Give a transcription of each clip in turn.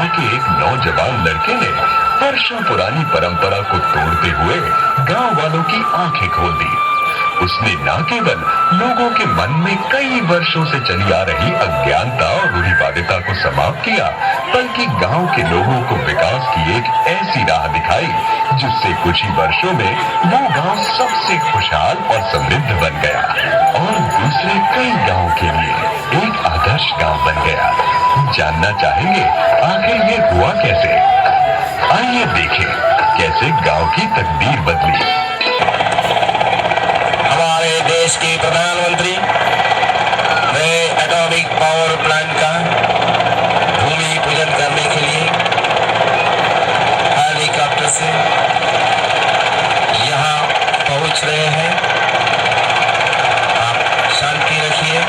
के एक नौजवान लड़के ने वर्षों पुरानी परंपरा को तोड़ते हुए गांव वालों की आंखें खोल दी। उसने न केवल लोगों के मन में कई वर्षों से चली आ रही अज्ञानता और रूढ़िवादिता को समाप्त किया, बल्कि गांव के लोगों को विकास की एक ऐसी राह दिखाई जिससे कुछ ही वर्षों में वो गांव सबसे खुशहाल और समृद्ध बन गया और दूसरे कई गांव के लिए एक आदर्श गांव बन गया। जानना चाहेंगे आखिर ये हुआ कैसे? आइए देखें कैसे गांव की तकदीर बदली। हमारे देश के प्रधानमंत्री नए एटॉमिक पावर प्लांट का भूमि पूजन करने के लिए हेलीकॉप्टर से यहाँ पहुँच रहे हैं। आप शांति रखिए।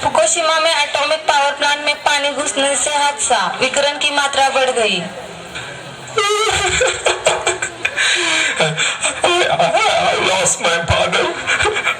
फुकुशिमा में एटॉमिक पावर प्लांट में पानी घुसने से हादसा, विकिरण की मात्रा बढ़ गई। I lost my father,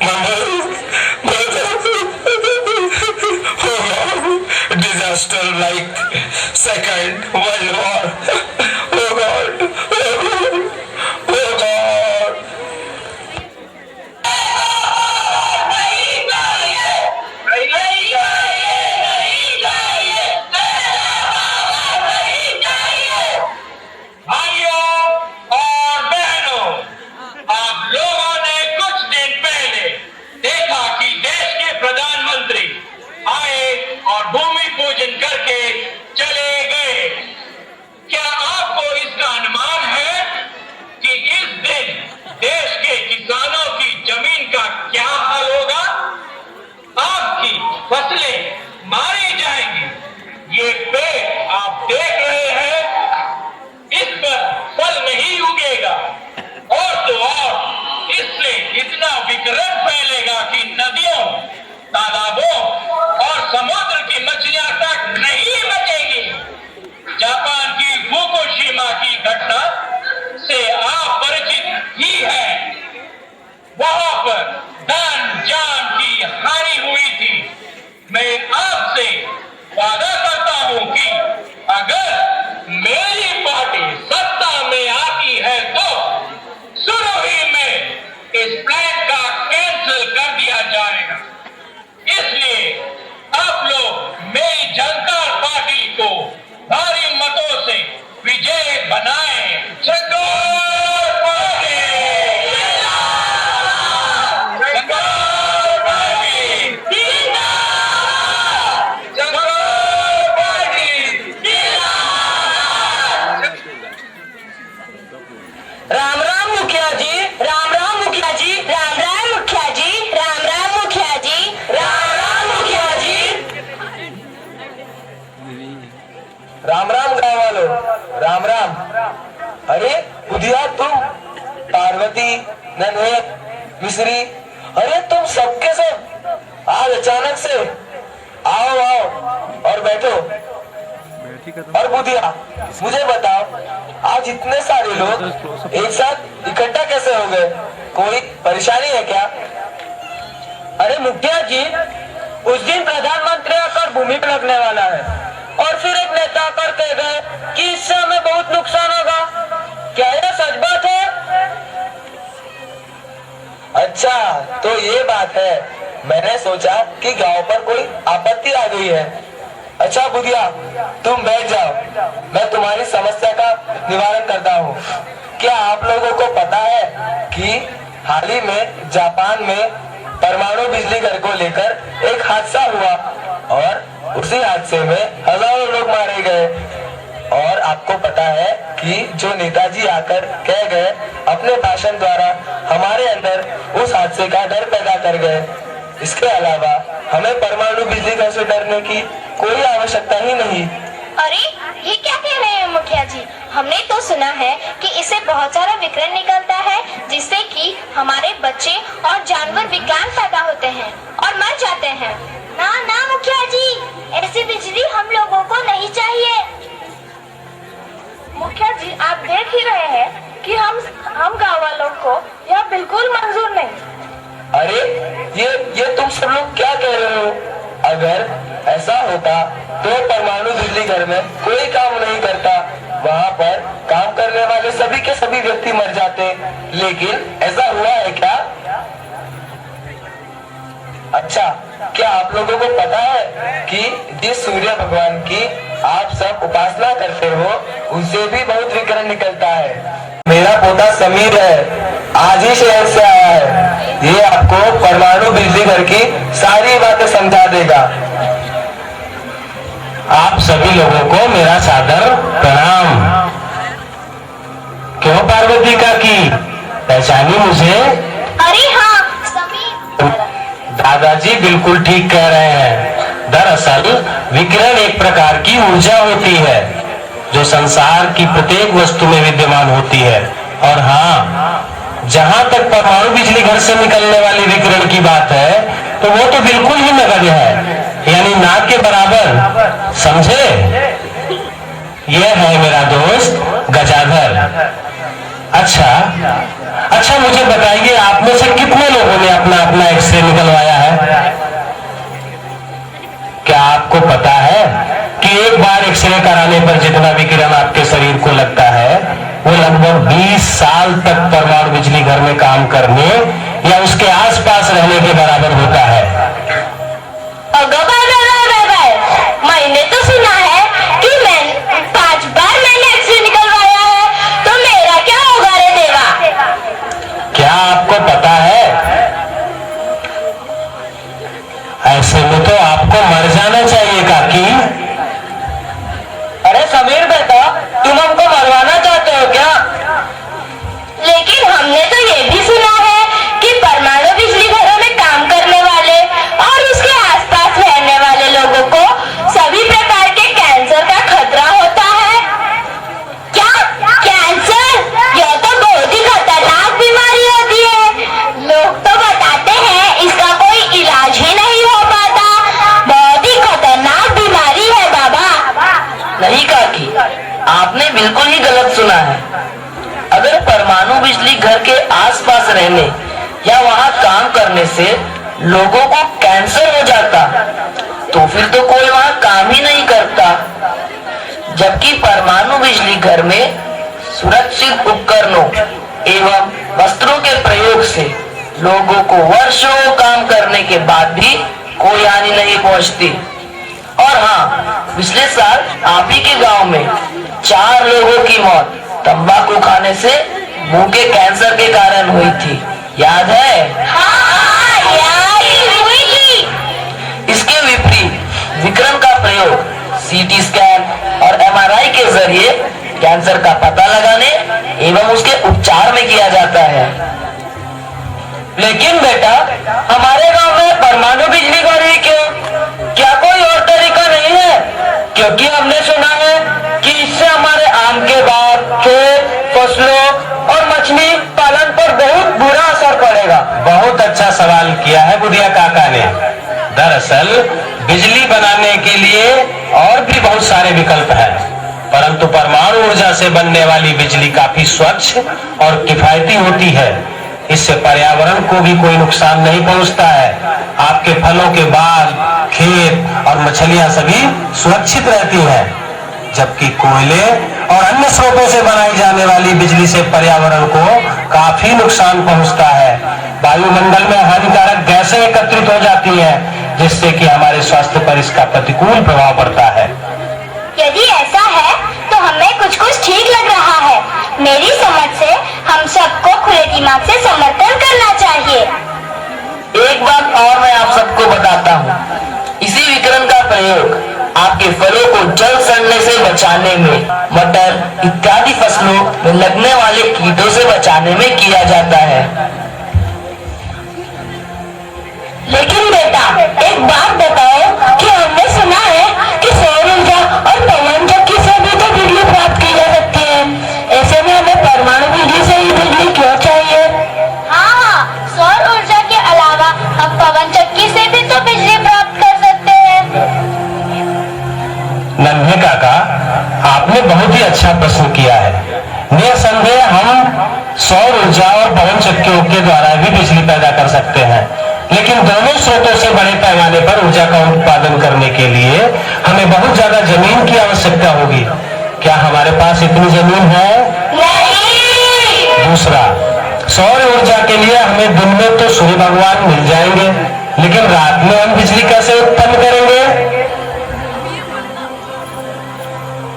my mother, brother. Oh, disaster like Second World War. Oh God, oh God, oh God. भाइयों और बहनों, आप लोगों ने कुछ दिन पहले देखा कि देश के प्रधानमंत्री आए और भूमि पूजन करके चले गए। क्या आपको इसका अनुमान है कि इस दिन देश के किसानों की जमीन का क्या हाल होगा? आपकी फसलें मारी जाएंगी। ये पेड़ आप देख रहे हैं, इस पर फल नहीं उगेगा और तो और इससे इतना विकिरण फैलेगा कि नदियों, तालाबों और समुद्र की मछलियां तक नहीं बचेगी। जापान की फुकुशिमा की घटना से आप परिचित ही हैं। वहां पर धन जान की हानि हुई थी। मैं आपसे वादा करता हूं कि अगर मेरी पार्टी सत्ता में आती है तो शुरू ही में इस प्लान का कैंसिल कर दिया जाएगा। इसलिए आप लोग मेरी जनता पार्टी को भारी मतों से विजय बनाएं। सरकार पार्टी, सरकार पार्टी, सरकार पार्टी। राम राम मुखिया जी, राम राम मुखिया जी, राम राम मुखिया जी, राम राम मुखिया जी, राम राम मुखिया जी। राम राम गाँव वालों, राम राम। अरे बुधिया, तुम पार्वती, नन्हे, मिश्री, अरे तुम सबके सब आज अचानक से आओ आओ और बैठो। और बुधिया, मुझे बताओ आज इतने सारे लोग एक साथ इकट्ठा कैसे हो गए? कोई परेशानी है क्या? अरे मुखिया जी, उस दिन प्रधानमंत्री आकर भूमि पर लगने वाला है और फिर एक नेता आकर कह गए कि इससे हमें बहुत नुकसान होगा। क्या यह सच बात है? अच्छा, तो ये बात है। मैंने सोचा कि गांव पर कोई आपत्ति आ गई है। अच्छा बुधिया, तुम बैठ जाओ, मैं तुम्हारी समस्या का निवारण करता हूँ। क्या आप लोगों को पता है कि हाल ही में जापान में परमाणु बिजली घर को लेकर एक हादसा हुआ और उसी हादसे में हजारों लोग मारे गए। और आपको पता है कि जो नेताजी आकर कह गए अपने भाषण द्वारा हमारे अंदर उस हादसे का डर पैदा कर गए। इसके अलावा हमें परमाणु बिजली घर से डरने की कोई आवश्यकता ही नहीं। अरे ये क्या कह रहे हैं मुखिया जी? हमने तो सुना है कि इससे बहुत सारा विकिरण निकलता है जिससे कि हमारे बच्चे और जानवर विकलांग पैदा होते हैं और मर जाते हैं। ना ना मुखिया जी, ऐसी बिजली हम लोगों को नहीं चाहिए। मुखिया जी, आप देख ही रहे हैं कि हम गाँव वालों को यह बिल्कुल मंजूर नहीं। अरे ये तुम सब लोग क्या कह रहे हो? अगर ऐसा होता तो परमाणु बिजली घर में कोई काम नहीं करता, वहाँ पर काम करने वाले सभी के सभी व्यक्ति मर जाते। लेकिन ऐसा हुआ है क्या? अच्छा, क्या आप लोगों को पता है कि जिस सूर्य भगवान की आप सब उपासना करते हो उनसे भी बहुत विकिरण निकलता है। मेरा पोता समीर है, आज ही शहर से आया है। ये आपको परमाणु बिजली घर की सारी बातें समझा देगा। आप सभी लोगों को मेरा सादर प्रणाम। क्यों पार्वती काकी, पहचानी मुझे? अरे हाँ, समीर। दादाजी बिल्कुल ठीक कह रहे हैं। दरअसल विकिरण एक प्रकार की ऊर्जा होती है जो संसार की प्रत्येक वस्तु में विद्यमान होती है। और हाँ, जहां तक परमाणु बिजली घर से निकलने वाली विकिरण की बात है तो वो तो बिल्कुल ही नगण्य है, यानी ना के बराबर, समझे? यह है मेरा दोस्त गजाधर। अच्छा मुझे बताइए, आप में से कितने लोगों ने अपना अपना एक्सरे निकलवाया है? क्या आपको पता है कि एक बार एक्सरे कराने पर जितना विकिरण आपके शरीर को लगता है वो लगभग 20 साल तक परमाणु बिजली घर में काम करने या उसके आसपास रहने के बराबर होता है। मैंने तो सुना है कि 5 बार मैंने एक्सरे निकलवाया है, तो मेरा क्या होगा रे देवा? क्या आपको पता है, ऐसे में तो आपको मर जाना चाहिए काकी। अरे समीर बेटा, तुम हमको मरवाना चाहते हो क्या? लेकिन हमने तो ये भी सुना है कि परमाणु बिजली घरों में काम करने वाले और उसके आसपास रहने वाले लोगों को सभी प्रकार के कैंसर का खतरा होता है। क्या कैंसर? यह तो बहुत ही खतरनाक बीमारी होती है। लोग तो बताते हैं इसका कोई इलाज ही नहीं हो पाता। बहुत ही खतरनाक बीमारी है बाबा। नहीं काकी, आपने बिल्कुल ही गलत सुना है। अगर परमाणु बिजली घर के आसपास रहने या वहाँ काम करने से लोगों को कैंसर हो जाता तो फिर तो कोई वहाँ काम ही नहीं करता। जबकि परमाणु बिजली घर में सुरक्षित उपकरणों एवं वस्त्रों के प्रयोग से लोगों को वर्षों काम करने के बाद भी कोई हानि नहीं पहुँचती। और हाँ, पिछले साल आप ही के गांव में 4 लोगों की मौत तंबाकू खाने से मुंह के कैंसर के कारण हुई थी, याद है? हाँ, याद हुई थी। इसके विपरीत विकिरण का प्रयोग सीटी स्कैन और एमआरआई के जरिए कैंसर का पता लगाने एवं उसके उपचार में किया जाता है। लेकिन बेटा, हमारे गांव में परमाणु बिजली घर ही क्यों? क्या कोई और तरीका नहीं है? क्योंकि हमने सुना है कि इससे हमारे आम के बाग, खेत, फसलों और मछली पालन पर बहुत बुरा असर पड़ेगा। बहुत अच्छा सवाल किया है बुढ़िया काका ने। दरअसल बिजली बनाने के लिए और भी बहुत सारे विकल्प हैं, परंतु परमाणु ऊर्जा से बनने वाली बिजली काफी स्वच्छ और किफायती होती है। इससे पर्यावरण को भी कोई नुकसान नहीं पहुंचता है। आपके फलों के बाग, खेत और मछलियां सभी सुरक्षित रहती हैं। जबकि कोयले और अन्य स्रोतों से बनाई जाने वाली बिजली से पर्यावरण को काफी नुकसान पहुंचता है। वायुमंडल में हानिकारक गैसें एकत्रित हो जाती हैं, जिससे कि हमारे स्वास्थ्य पर इसका प्रतिकूल प्रभाव पड़ता है। यदि ऐसा है तो हमें कुछ ठीक लग रहा है। मेरी समझ से हम सबको खुले दिमाग से जलने से बचाने में, मटर इत्यादि फसलों में लगने वाले कीटों से बचाने में किया जाता है। लेकिन बेटा एक बात बताओ कि हमने सुना है कि सौर ऊर्जा और पवन चक्की से भी तो बिजली प्राप्त की जा सकती है। ऐसे में हमें परमाणु बिजली से ही बिजली क्यों चाहिए? हाँ, सौर ऊर्जा के अलावा हम पवन चक्की से भी तो बिजली प्राप्त कर सकते हैं। नन्हे काका, आपने बहुत ही अच्छा प्रश्न किया है। निसंदेह हम सौर ऊर्जा और पवन चक्कियों के द्वारा भी बिजली पैदा कर सकते हैं, लेकिन दोनों स्रोतों से बड़े पैमाने पर ऊर्जा का उत्पादन करने के लिए हमें बहुत ज्यादा जमीन की आवश्यकता होगी। क्या हमारे पास इतनी जमीन है? नहीं। दूसरा, सौर ऊर्जा के लिए हमें दिन में तो सूर्य भगवान मिल जाएंगे, लेकिन रात में हम बिजली कैसे उत्पन्न करेंगे?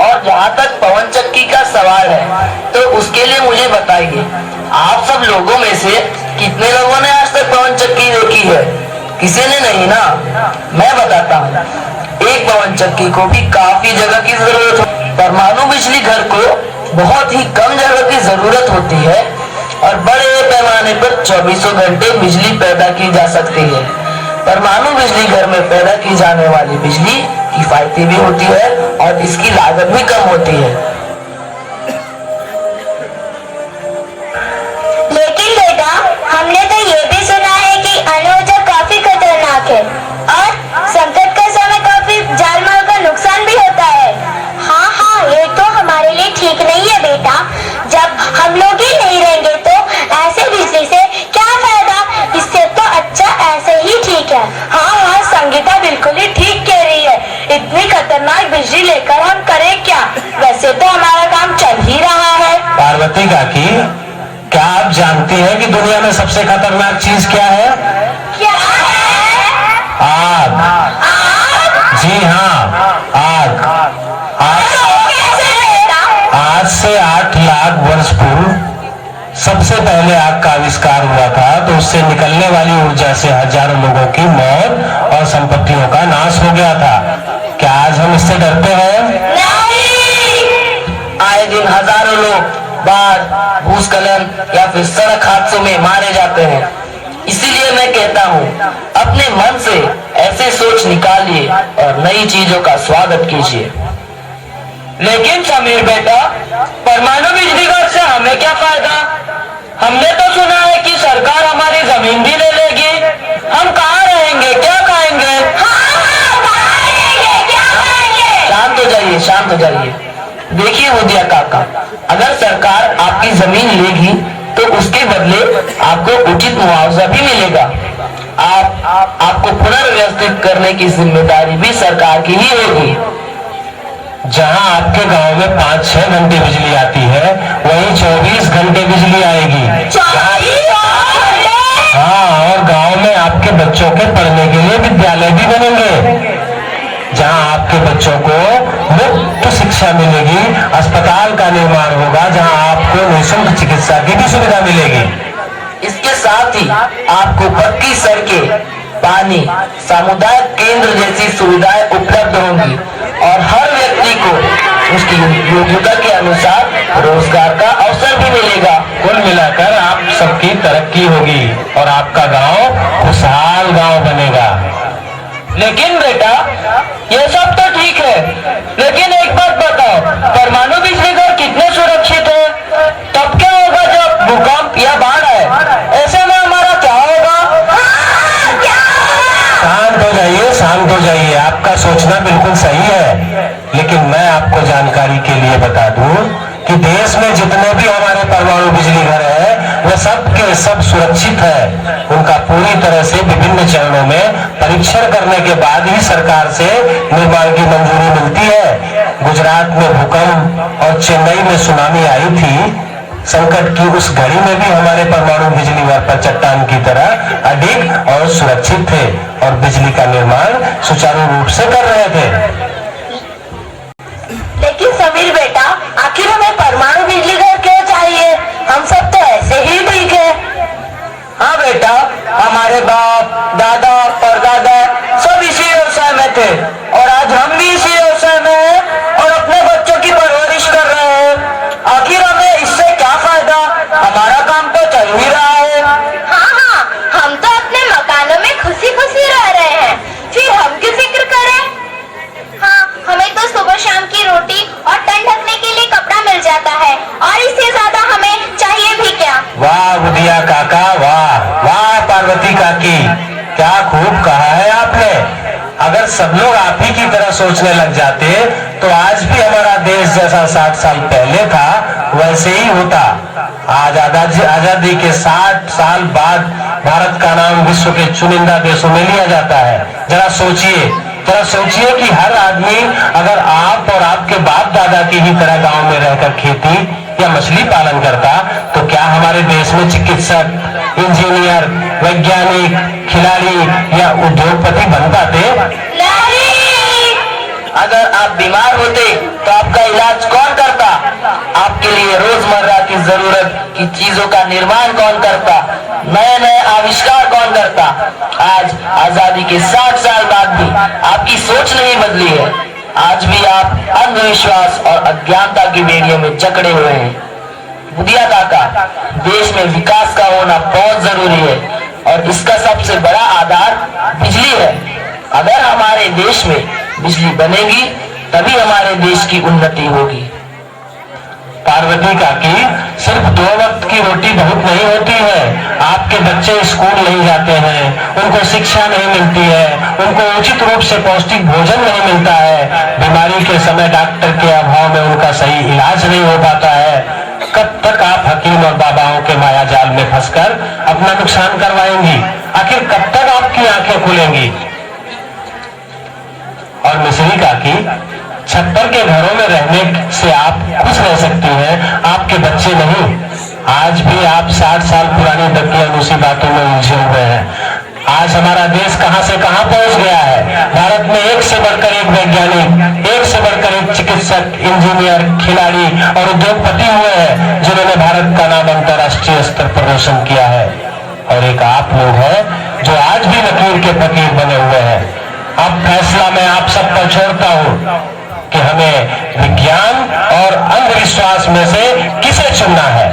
और जहाँ तक पवन चक्की का सवाल है, तो उसके लिए मुझे बताइए, आप सब लोगों में से कितने लोगों ने आज तक पवन चक्की देखी है? किसी ने नहीं ना? मैं बताता हूँ। एक पवन चक्की को भी काफी जगह की जरूरत है। परमाणु बिजली घर को बहुत ही कम जगह की जरूरत होती है और बड़े पैमाने पर 24 घंटे बिजली पैदा की जा सकती है। परमाणु बिजली घर में पैदा की जाने वाली बिजली किफायती भी होती है और इसकी लागत भी कम होती है। लेकिन बेटा हमने तो ये भी सुना है कि अणु ऊर्जा काफी खतरनाक है और संकट के समय काफी जान माल का नुकसान भी होता है। हाँ हाँ, ये तो हमारे लिए ठीक नहीं है बेटा। जब हम लोग ही नहीं रहेंगे तो ऐसे बिजली से क्या फायदा? इससे तो अच्छा ऐसे ही ठीक है। हाँ हाँ, संगीता बिल्कुल ही ठीक कह रही है। इतनी खतरनाक बिजली लेकर हम करें क्या? वैसे तो हमारा काम चल ही रहा है। पार्वती काकी, क्या आप जानती हैं कि दुनिया में सबसे खतरनाक चीज क्या है? क्या है? आग। जी हाँ, आग। कैसे बेटा? आज से 8 लाख वर्ष पूर्व सबसे पहले आग का आविष्कार हुआ था, तो उससे निकलने वाली ऊर्जा से हजारों लोगों की मौत और संपत्तियों का नाश हो गया था। क्या आज हम इससे डरते हैं? नहीं। आए दिन हजारों लोग बाढ़, भूस्खलन या फिर सड़क हादसों में मारे जाते हैं। इसीलिए मैं कहता हूँ, अपने मन से ऐसे सोच निकालिए और नई चीजों का स्वागत कीजिए। लेकिन समीर बेटा, परमाणु बिजली घर से हमें क्या फायदा? हमने तो सुना है कि सरकार हमारी जमीन भी ले लेगी। हम कहाँ रहेंगे, क्या खाएंगे? शांत हो जाइए, शांत हो जाइए। देखिए बुधिया काका, अगर सरकार आपकी जमीन लेगी तो उसके बदले आपको उचित मुआवजा भी मिलेगा। आपको पुनर्व्यवस्थित करने की जिम्मेदारी भी सरकार की ही होगी। जहाँ आपके गांव में 5-6 घंटे बिजली आती है, वहीं 24 घंटे बिजली आएगी। हाँ, और गांव में आपके बच्चों के पढ़ने के लिए विद्यालय भी बनेंगे, जहां आपके बच्चों को मुफ्त शिक्षा मिलेगी। अस्पताल का निर्माण होगा, जहां आपको निःशुल्क चिकित्सा की भी सुविधा मिलेगी। इसके साथ ही आपको पक्की सड़कें, पानी, सामुदायिक केंद्र जैसी सुविधाएं उपलब्ध होंगी और हर व्यक्ति को उसकी योग्यता के अनुसार रोजगार का अवसर भी मिलेगा। कुल मिलाकर आप सबकी तरक्की होगी और आपका गांव खुशहाल गांव बनेगा। लेकिन बेटा, ये सब तो ठीक है, लेकिन एक बात बताओ, परमाणु बिजली घर कितने सुरक्षित है? तब क्या होगा जब भूकंप या बाढ़ आए? ऐसे में हमारा क्या होगा? शांत हो जाइए, शांत हो जाइए। आपका सोचना बिल्कुल सही है, लेकिन मैं आपको जानकारी के लिए बता दूं कि देश में जितने भी हमारे परमाणु बिजली घर है, वह सब के सब सुरक्षित है। उनका पूरी तरह से विभिन्न चरणों में परीक्षण करने के बाद ही सरकार से निर्माण की मंजूरी मिलती है। गुजरात में भूकंप और चेन्नई में सुनामी आई थी। संकट की उस घड़ी में भी हमारे परमाणु बिजली घर पर चट्टान की तरह अडिग और सुरक्षित थे और बिजली का निर्माण सुचारू रूप से कर रहे थे। लेकिन समीर बेटा, आखिर हमें परमाणु बिजली घर क्यों चाहिए? हम सब तो ऐसे ही ठीक है। हाँ बेटा, हमारे बाप, दादा और दादा सब इसी व्यवसाय में थे और आज हम भी इसी व्यवसाय में हैं और काकी, क्या खूब कहा है आपने। अगर सब लोग आप ही की तरह सोचने लग जाते तो आज भी हमारा देश जैसा 60 साल पहले था वैसे ही होता। आज आजादी के 60 साल बाद भारत का नाम विश्व के चुनिंदा देशों में लिया जाता है। जरा सोचिए कि हर आदमी अगर आप और आपके बाप दादा की ही तरह गांव में रहकर खेती या मछली पालन करता तो क्या हमारे देश में चिकित्सक, इंजीनियर, वैज्ञानिक, खिलाड़ी या उद्योगपति बन पाते? अगर आप बीमार होते तो आपका इलाज कौन करता? आपके लिए रोजमर्रा की जरूरत की चीजों का निर्माण कौन करता? नए नए आविष्कार कौन करता? आज आजादी के 60 साल बाद भी आपकी सोच नहीं बदली है। आज भी आप अंधविश्वास और अज्ञानता की बेड़ियों में जकड़े हुए हैं। बुधिया काका, देश में विकास का होना बहुत जरूरी है और इसका सबसे बड़ा आधार बिजली है। अगर हमारे देश में बिजली बनेगी तभी हमारे देश की उन्नति होगी। पार्वती काकी, सिर्फ 2 वक्त की रोटी बहुत नहीं होती है। आपके बच्चे स्कूल नहीं जाते हैं, उनको शिक्षा नहीं मिलती है, उनको उचित रूप से पौष्टिक भोजन नहीं मिलता है, बीमारी के समय डॉक्टर के अभाव में उनका सही इलाज नहीं हो पाता है। कब तक आप हकीम और बाबाओं के माया जाल में फंसकर अपना नुकसान करवाएंगी? आखिर कब तक आपकी आंखें खुलेंगी? और मिश्री काकी, छप्पर के घरों में रहने से आप खुश रह सकती हैं, आपके बच्चे नहीं। आज भी आप 60 साल पुरानी दकियानूसी बातों में उलझे हुए हैं। आज हमारा देश कहां से कहां पहुंच गया है। भारत में एक से बढ़कर एक वैज्ञानिक, एक से बढ़कर एक चिकित्सक, इंजीनियर, खिलाड़ी और उद्योगपति हुए हैं जिन्होंने भारत का नाम अंतर्राष्ट्रीय स्तर पर रोशन किया है। और एक आप लोग हैं जो आज भी लकीर के फकीर बने हुए हैं। अब फैसला मैं आप सब पर छोड़ता हूं कि हमें विज्ञान और अंधविश्वास में से किसे चुनना है।